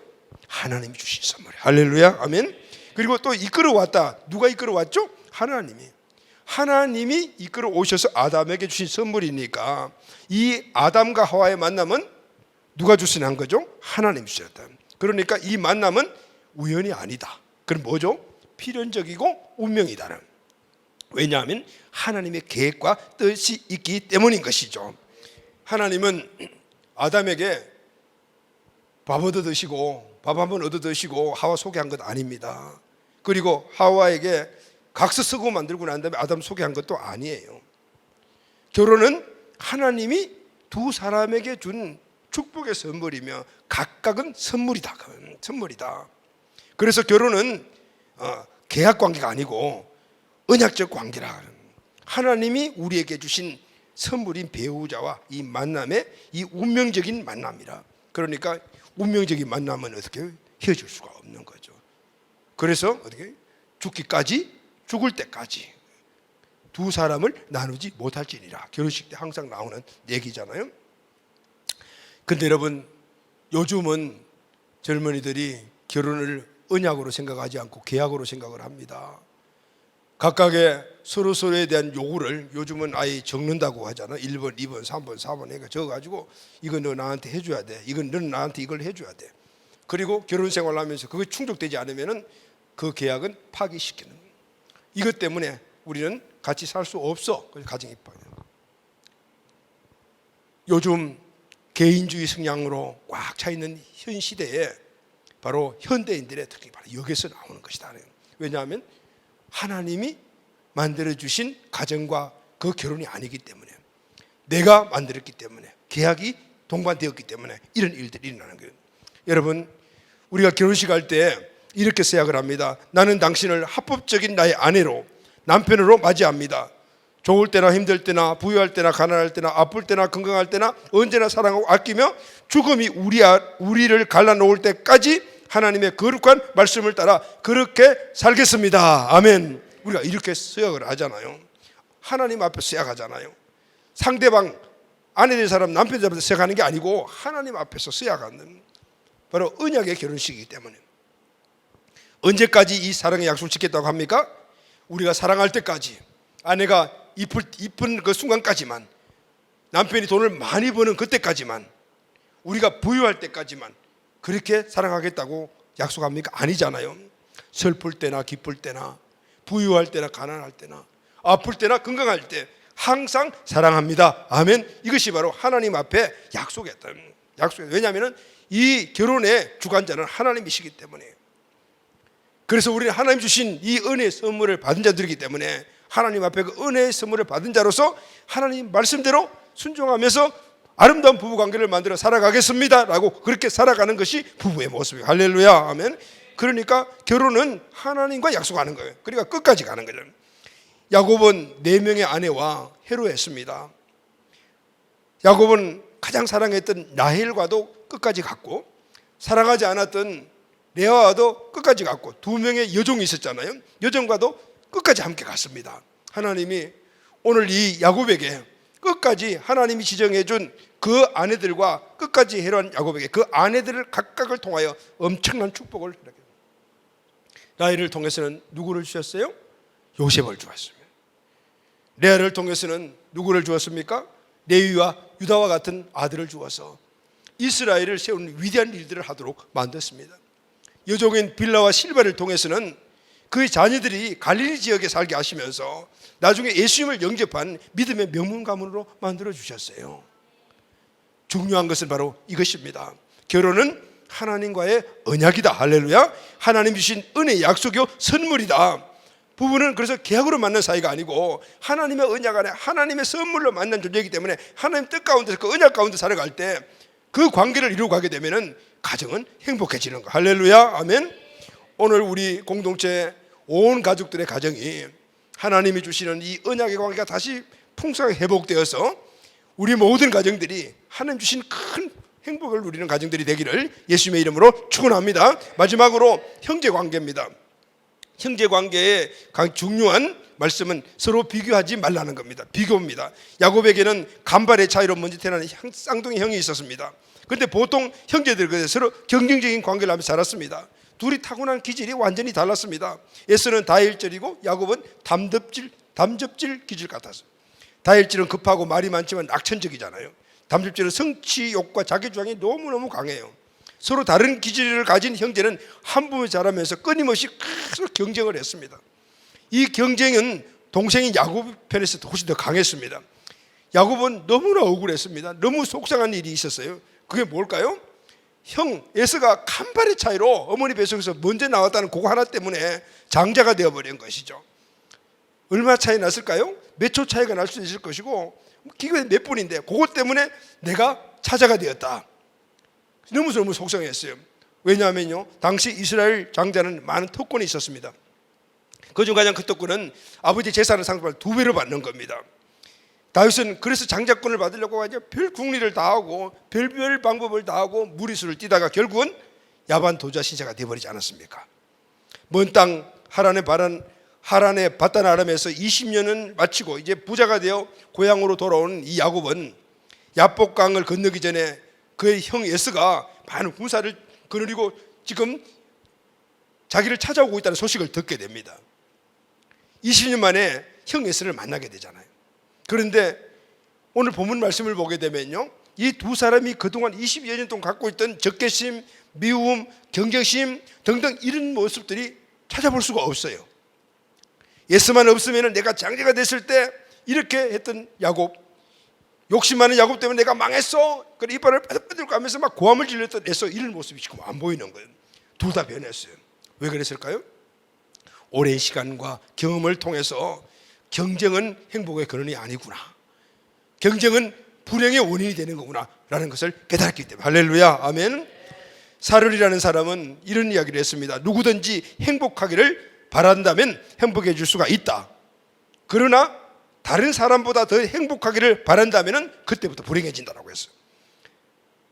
A: 하나님이 주신 선물. 할렐루야 아멘. 그리고 또 이끌어 왔다. 누가 이끌어 왔죠? 하나님이 이끌어 오셔서 아담에게 주신 선물이니까, 이 아담과 하와의 만남은 누가 주신 거죠? 하나님이 주셨다. 그러니까 이 만남은 우연이 아니다. 그럼 뭐죠? 필연적이고 운명이다. 왜냐하면 하나님의 계획과 뜻이 있기 때문인 것이죠. 하나님은 아담에게 밥 얻어 드시고, 밥 한번 얻어 드시고 하와 소개한 것 아닙니다. 그리고 하와에게 각서 쓰고 만들고 난 다음에 아담 소개한 것도 아니에요. 결혼은 하나님이 두 사람에게 준 축복의 선물이며 각각은 선물이다. 선물이다. 그래서 결혼은 계약 관계가 아니고 언약적 관계라. 하나님이 우리에게 주신 선물인 배우자와 이 만남의 이 운명적인 만남이라. 그러니까 운명적인 만남은 어떻게 헤어질 수가 없는 거죠. 그래서 어떻게 죽기까지, 죽을 때까지 두 사람을 나누지 못할지니라. 결혼식 때 항상 나오는 얘기잖아요. 근데 여러분, 요즘은 젊은이들이 결혼을 언약으로 생각하지 않고 계약으로 생각을 합니다. 각각의 서로에 대한 요구를 요즘은 아예 적는다고 하잖아. 1번, 2번, 3번, 4번 해가 적어가지고 이건 너 나한테 해줘야 돼, 이건 너는 나한테 이걸 해줘야 돼. 그리고 결혼 생활을 하면서 그게 충족되지 않으면 그 계약은 파기시키는 거예요. 이것 때문에 우리는 같이 살 수 없어. 그래서 가정이 빠져요. 요즘 개인주의 성향으로 꽉 차 있는 현 시대에 바로 현대인들의 특히 바로 여기서 나오는 것이다. 왜냐하면 하나님이 만들어주신 가정과 그 결혼이 아니기 때문에, 내가 만들었기 때문에, 계약이 동반되었기 때문에 이런 일들이 일어나는 거예요. 여러분, 우리가 결혼식 할 때 이렇게 서약을 합니다. 나는 당신을 합법적인 나의 아내로, 남편으로 맞이합니다. 좋을 때나 힘들 때나 부유할 때나 가난할 때나 아플 때나 건강할 때나 언제나 사랑하고 아끼며 죽음이 우리를 갈라놓을 때까지 하나님의 거룩한 말씀을 따라 그렇게 살겠습니다. 아멘. 우리가 이렇게 서약을 하잖아요. 하나님 앞에 서약하잖아요. 상대방 아내 될 사람, 남편 될 사람한테 서약하는 게 아니고 하나님 앞에서 서약하는 바로 언약의 결혼식이기 때문에. 언제까지 이 사랑의 약속을 지켰다고 합니까? 우리가 사랑할 때까지, 아내가 이쁜 그 순간까지만, 남편이 돈을 많이 버는 그때까지만, 우리가 부유할 때까지만 그렇게 사랑하겠다고 약속합니까? 아니잖아요. 슬플 때나 기쁠 때나 부유할 때나 가난할 때나 아플 때나 건강할 때 항상 사랑합니다. 아멘. 이것이 바로 하나님 앞에 약속했다. 왜냐하면 이 결혼의 주관자는 하나님이시기 때문에. 그래서 우리는 하나님 주신 이 은혜의 선물을 받은 자들이기 때문에 하나님 앞에 그 은혜의 선물을 받은 자로서 하나님 말씀대로 순종하면서 아름다운 부부관계를 만들어 살아가겠습니다 라고 그렇게 살아가는 것이 부부의 모습이에요. 할렐루야. 아멘. 그러니까 결혼은 하나님과 약속하는 거예요. 그러니까 끝까지 가는 거죠. 야곱은 4명의 아내와 해로했습니다. 야곱은 가장 사랑했던 라헬과도 끝까지 갔고, 사랑하지 않았던 레아와도 끝까지 갔고, 2명의 여종이 있었잖아요. 여종과도 끝까지 함께 갔습니다. 하나님이 오늘 이 야곱에게 끝까지 하나님이 지정해 준 그 아내들과 끝까지 해로한 야곱에게 그 아내들을 각각을 통하여 엄청난 축복을, 라헬을 통해서는 누구를 주셨어요? 요셉을 주었습니다. 레아를 통해서는 누구를 주었습니까? 레위와 유다와 같은 아들을 주어서 이스라엘을 세우는 위대한 일들을 하도록 만들었습니다. 여종인 빌라와 실바를 통해서는 그 자녀들이 갈릴리 지역에 살게 하시면서 나중에 예수님을 영접한 믿음의 명문 가문으로 만들어 주셨어요. 중요한 것은 바로 이것입니다. 결혼은 하나님과의 언약이다. 할렐루야. 하나님 주신 은혜의 약속이요 선물이다. 부부는 그래서 계약으로 만난 사이가 아니고 하나님의 언약 안에 하나님의 선물로 만난 존재이기 때문에 하나님 뜻 가운데서 그 언약 가운데 살아갈 때 그 관계를 이루고 가게 되면은 가정은 행복해지는 거. 할렐루야. 아멘. 오늘 우리 공동체 온 가족들의 가정이 하나님이 주시는 이 언약의 관계가 다시 풍성하게 회복되어서 우리 모든 가정들이 하나님 주신 큰 행복을 누리는 가정들이 되기를 예수님의 이름으로 축원합니다. 마지막으로 형제 관계입니다. 형제 관계의 가장 중요한 말씀은 서로 비교하지 말라는 겁니다. 비교입니다. 야곱에게는 간발의 차이로 먼저 태어난 쌍둥이 형이 있었습니다. 그런데 보통 형제들 서로 경쟁적인 관계를 하면서 자랐습니다. 둘이 타고난 기질이 완전히 달랐습니다. 에서는 다혈질이고 야곱은 담접질 기질 같았어요. 다혈질은 급하고 말이 많지만 낙천적이잖아요. 담접질은 성취욕과 자기주장이 너무너무 강해요. 서로 다른 기질을 가진 형제는 한 부모 자라면서 끊임없이 계속 경쟁을 했습니다. 이 경쟁은 동생인 야곱 편에서 훨씬 더 강했습니다. 야곱은 너무나 억울했습니다. 너무 속상한 일이 있었어요. 그게 뭘까요? 형 에서가 간발의 차이로 어머니 뱃속에서 먼저 나왔다는 그거 하나 때문에 장자가 되어버린 것이죠. 얼마 차이 났을까요? 몇 초 차이가 날 수 있을 것이고 기가 몇 분인데 그것 때문에 내가 차자가 되었다. 너무 속상했어요. 왜냐하면요, 당시 이스라엘 장자는 많은 특권이 있었습니다. 그중 가장 큰 특권은 아버지 재산을 상속을 2배로 받는 겁니다. 다윗은 그래서 장자권을 받으려고 별 궁리를 다 하고 별별 방법을 다 하고 무리수를 띠다가 결국은 야반 도자 신세가 되어버리지 않았습니까? 먼 땅 하란의 바단 아람에서 20년은 마치고 이제 부자가 되어 고향으로 돌아온 이 야곱은 야복강을 건너기 전에 그의 형 에스가 많은 군사를 거느리고 지금 자기를 찾아오고 있다는 소식을 듣게 됩니다. 20년 만에 형 에스를 만나게 되잖아요. 그런데 오늘 본문 말씀을 보게 되면요, 이 두 사람이 그동안 20여 년 동안 갖고 있던 적개심, 미움, 경쟁심 등등 이런 모습들이 찾아볼 수가 없어요. 예수만 없으면 내가 장자가 됐을 때 이렇게 했던 야곱, 욕심 많은 야곱 때문에 내가 망했어, 그래 이빨을 빼들고 하면서 막 고함을 질렀던 에서 이런 모습이 지금 안 보이는 거예요. 둘 다 변했어요. 왜 그랬을까요? 오랜 시간과 경험을 통해서 경쟁은 행복의 근원이 아니구나, 경쟁은 불행의 원인이 되는 거구나 라는 것을 깨달았기 때문에. 할렐루야. 아멘. 사르리라는 사람은 이런 이야기를 했습니다. 누구든지 행복하기를 바란다면 행복해질 수가 있다. 그러나 다른 사람보다 더 행복하기를 바란다면 그때부터 불행해진다고 했어요.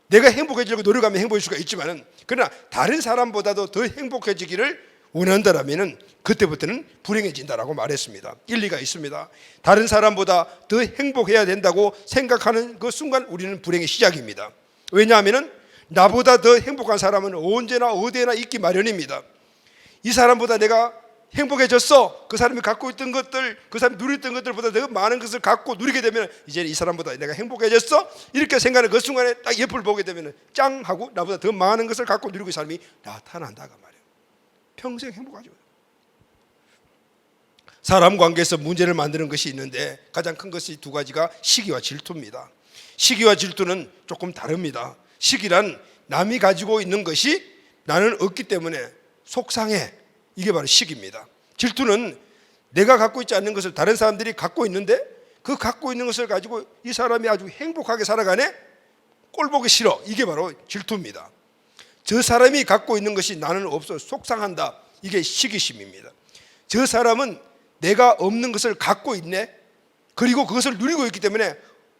A: 내가 행복해지려고 노력하면 행복해질 수가 있지만, 그러나 다른 사람보다도 더 행복해지기를 원한다면 그때부터는 불행해진다라고 말했습니다. 일리가 있습니다. 다른 사람보다 더 행복해야 된다고 생각하는 그 순간 우리는 불행의 시작입니다. 왜냐하면 나보다 더 행복한 사람은 언제나 어디에나 있기 마련입니다. 이 사람보다 내가 행복해졌어. 그 사람이 갖고 있던 것들, 그 사람이 누렸던 것들보다 더 많은 것을 갖고 누리게 되면 이제 이 사람보다 내가 행복해졌어. 이렇게 생각하는 그 순간에 딱 옆을 보게 되면 짱 하고 나보다 더 많은 것을 갖고 누리고 있는 사람이 나타난다가 말이에요. 평생 행복하죠. 사람 관계에서 문제를 만드는 것이 있는데 가장 큰 것이 두 가지가 시기와 질투입니다. 시기와 질투는 조금 다릅니다. 시기란 남이 가지고 있는 것이 나는 없기 때문에 속상해. 이게 바로 시기입니다. 질투는 내가 갖고 있지 않는 것을 다른 사람들이 갖고 있는데 그 갖고 있는 것을 가지고 이 사람이 아주 행복하게 살아가네? 꼴 보기 싫어. 이게 바로 질투입니다. 저 사람이 갖고 있는 것이 나는 없어 속상한다. 이게 시기심입니다. 저 사람은 내가 없는 것을 갖고 있네. 그리고 그것을 누리고 있기 때문에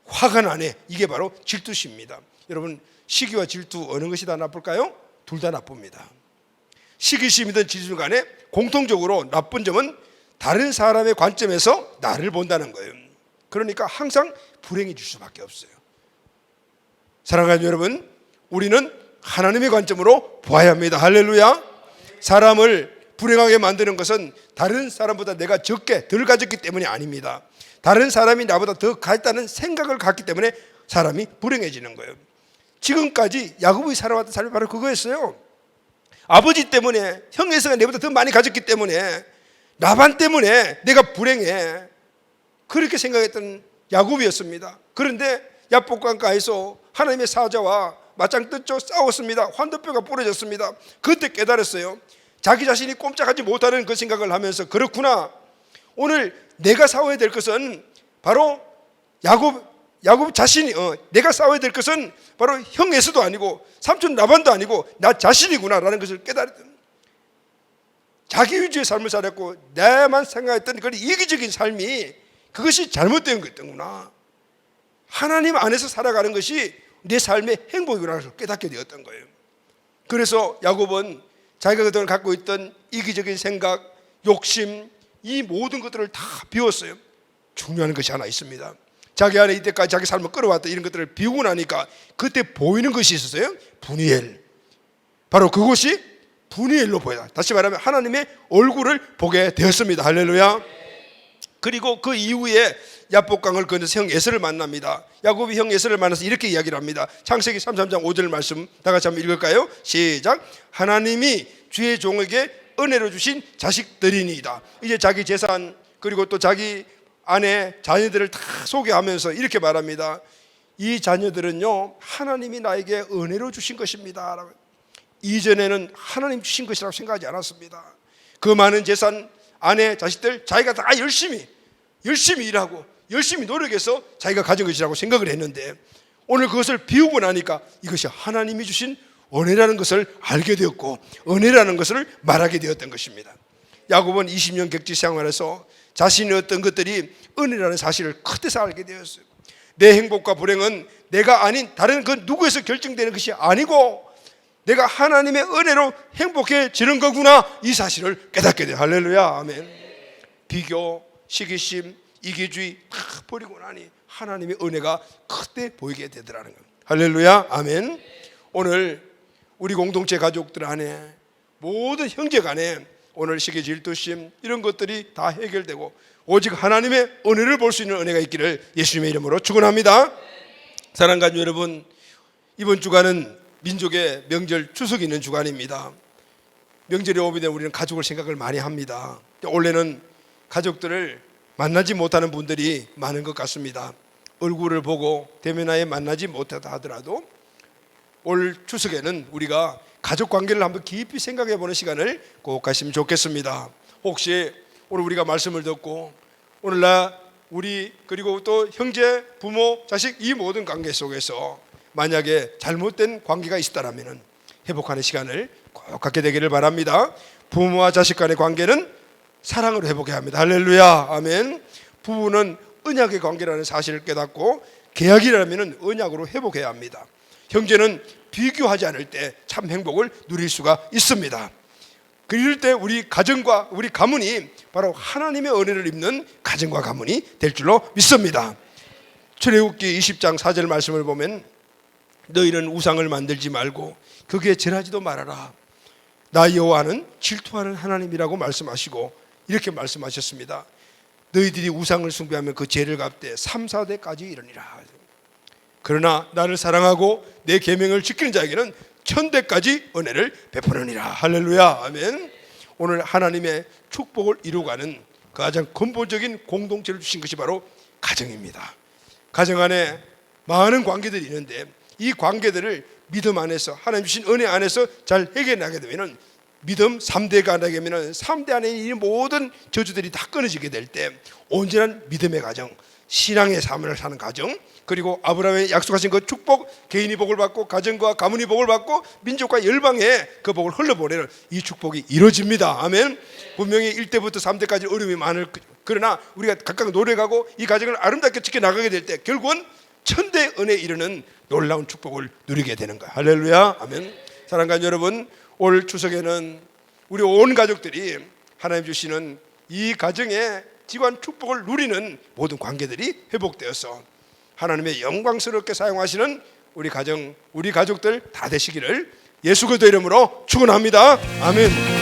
A: 화가 나네. 이게 바로 질투심입니다. 여러분, 시기와 질투 어느 것이 더 나쁠까요? 둘 다 나쁩니다. 시기심이든 질투 간에 공통적으로 나쁜 점은 다른 사람의 관점에서 나를 본다는 거예요. 그러니까 항상 불행해질 수밖에 없어요. 사랑하는 여러분, 우리는 하나님의 관점으로 보아야 합니다. 할렐루야. 사람을 불행하게 만드는 것은 다른 사람보다 내가 적게 덜 가졌기 때문이 아닙니다. 다른 사람이 나보다 더 가졌다는 생각을 갖기 때문에 사람이 불행해지는 거예요. 지금까지 야곱이 살아왔던 삶이 바로 그거였어요. 아버지 때문에, 형 에서가 내보다 더 많이 가졌기 때문에, 라반 때문에 내가 불행해. 그렇게 생각했던 야곱이었습니다. 그런데 야복강가에서 하나님의 사자와 맞짱 떴죠. 싸웠습니다. 환도뼈가 부러졌습니다. 그때 깨달았어요. 자기 자신이 꼼짝하지 못하는 그 생각을 하면서, 그렇구나, 오늘 내가 싸워야 될 것은 바로 야곱 자신이, 내가 싸워야 될 것은 바로 형 에서도 아니고 삼촌 라반도 아니고 나 자신이구나 라는 것을 깨달았던, 자기 위주의 삶을 살았고 내만 생각했던 그런 이기적인 삶이 그것이 잘못된 거였구나. 하나님 안에서 살아가는 것이 내 삶의 행복이라는 것을 깨닫게 되었던 거예요. 그래서 야곱은 자기가 그동안 갖고 있던 이기적인 생각, 욕심, 이 모든 것들을 다 비웠어요. 중요한 것이 하나 있습니다. 자기 안에 이때까지 자기 삶을 끌어왔던 이런 것들을 비우고 나니까 그때 보이는 것이 있었어요. 분이엘. 바로 그것이 분이엘로 보여요. 다시 말하면 하나님의 얼굴을 보게 되었습니다. 할렐루야. 그리고 그 이후에 야복강을 건너서 형 에서를 만납니다. 야곱이 형 에서를 만나서 이렇게 이야기를 합니다. 창세기 33장 5절 말씀 다 같이 한번 읽을까요? 시작. 하나님이 주의 종에게 은혜로 주신 자식들이니이다. 이제 자기 재산 그리고 또 자기 아내 자녀들을 다 소개하면서 이렇게 말합니다. 이 자녀들은요, 하나님이 나에게 은혜로 주신 것입니다. 이전에는 하나님 주신 것이라고 생각하지 않았습니다. 그 많은 재산, 아내, 자식들 자기가 다 열심히 일하고 열심히 노력해서 자기가 가진 것이라고 생각을 했는데, 오늘 그것을 비우고 나니까 이것이 하나님이 주신 은혜라는 것을 알게 되었고 은혜라는 것을 말하게 되었던 것입니다. 야곱은 20년 객지 생활에서 자신의 어떤 것들이 은혜라는 사실을 그때서 알게 되었어요. 내 행복과 불행은 내가 아닌 다른 그 누구에서 결정되는 것이 아니고 내가 하나님의 은혜로 행복해지는 거구나, 이 사실을 깨닫게 돼요. 할렐루야. 아멘. 비교, 시기심, 이기주의 다 버리고 나니 하나님의 은혜가 그때 보이게 되더라는 겁니다. 할렐루야. 아멘. 오늘 우리 공동체 가족들 안에, 모든 형제 간에 오늘 시기, 질투심 이런 것들이 다 해결되고 오직 하나님의 은혜를 볼 수 있는 은혜가 있기를 예수님의 이름으로 축원합니다. 사랑하는 여러분, 이번 주간은 민족의 명절 추석이 있는 주간입니다. 명절이 오면 우리는 가족을 생각을 많이 합니다. 원래는 가족들을 만나지 못하는 분들이 많은 것 같습니다. 얼굴을 보고 대면하에 만나지 못하다 하더라도 올 추석에는 우리가 가족 관계를 한번 깊이 생각해 보는 시간을 꼭 가시면 좋겠습니다. 혹시 오늘 우리가 말씀을 듣고 오늘날 우리 그리고 또 형제, 부모, 자식 이 모든 관계 속에서 만약에 잘못된 관계가 있다라면 회복하는 시간을 꼭 갖게 되기를 바랍니다. 부모와 자식 간의 관계는 사랑으로 회복해야 합니다. 할렐루야, 아멘. 부부는 언약의 관계라는 사실을 깨닫고 계약이라면 언약으로 회복해야 합니다. 형제는 비교하지 않을 때 참 행복을 누릴 수가 있습니다. 그럴 때 우리 가정과 우리 가문이 바로 하나님의 은혜를 입는 가정과 가문이 될 줄로 믿습니다. 출애굽기 20장 4절 말씀을 보면 너희는 우상을 만들지 말고 거기에 절하지도 말아라. 나 여호와는 질투하는 하나님이라고 말씀하시고 이렇게 말씀하셨습니다. 너희들이 우상을 숭배하면 그 죄를 갚되 3, 4대까지 이르니라. 그러나 나를 사랑하고 내 계명을 지키는 자에게는 1000대까지 은혜를 베푸느니라. 할렐루야, 아멘. 오늘 하나님의 축복을 이루어가는 가장 근본적인 공동체를 주신 것이 바로 가정입니다. 가정 안에 많은 관계들이 있는데 이 관계들을 믿음 안에서 하나님 주신 은혜 안에서 잘 해결해 나가게 되면 믿음 3대가 나게 되면 3대 안에 이 모든 저주들이 다 끊어지게 될 때 온전한 믿음의 가정, 신앙의 삶을 사는 가정, 그리고 아브라함의 약속하신 그 축복, 개인이 복을 받고 가정과 가문이 복을 받고 민족과 열방에 그 복을 흘러보내는 이 축복이 이루어집니다. 아멘. 분명히 1대부터 3대까지 어려움이 많을, 그러나 우리가 각각 노력하고 이 가정을 아름답게 지켜나가게 될 때 결국은 1000대 은혜에 이르는 놀라운 축복을 누리게 되는 거예요. 할렐루야, 아멘. 사랑하는 여러분, 올 추석에는 우리 온 가족들이 하나님 주시는 이 가정의 집안 축복을 누리는 모든 관계들이 회복되어서 하나님의 영광스럽게 사용하시는 우리 가정, 우리 가족들 다 되시기를 예수 그리스도 이름으로 축원합니다. 아멘.